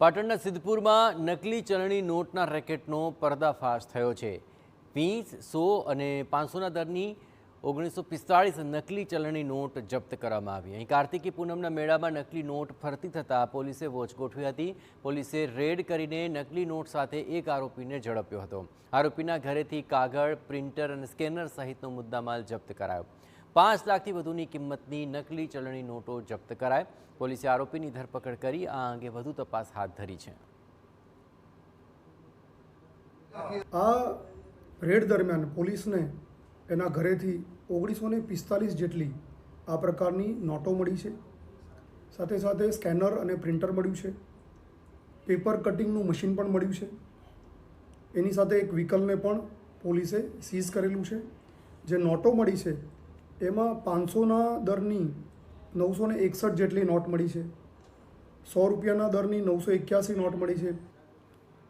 પાટણના સિદ્ધપુરમાં નકલી ચલણી નોટના રેકેટનો પર્દાફાશ થયો છે। 20, 100 અને 500ના દરની 1945 નકલી ચલણી નોટ જપ્ત કરવામાં આવી। અહીં કાર્તિકી પૂનમના મેળામાં નકલી નોટ ફરતી થતાં પોલીસે વોચ ગોઠવી હતી। પોલીસે રેડ કરીને નકલી નોટ સાથે એક આરોપીને ઝડપ્યો હતો। આરોપીના ઘરેથી કાગળ, પ્રિન્ટર અને સ્કેનર સહિતનો મુદ્દામાલ જપ્ત કરાયો। 5 લાખથી વધુની કિંમતની નકલી ચલણી નોટો જપ્ત કરાઈ। પોલીસે આરોપીની ધરપકડ કરી આ અંગે વધુ તપાસ હાથ ધરી છે। આ રેડ દરમિયાન પોલીસને એના ઘરેથી 1945 જેટલી આ પ્રકારની નોટો મળી છે। સાથે સાથે સ્કેનર અને પ્રિન્ટર મળ્યું છે। પેપર કટિંગનું મશીન પણ મળ્યું છે। એની સાથે એક વ્હીકલને પણ પોલીસે સીઝ કરેલું છે। જે નોટો મળી છે એમાં 500ના દરની 961 જેટલી નોટ મળી છે। 100 રૂપિયાના દરની 981 નોટ મળી છે।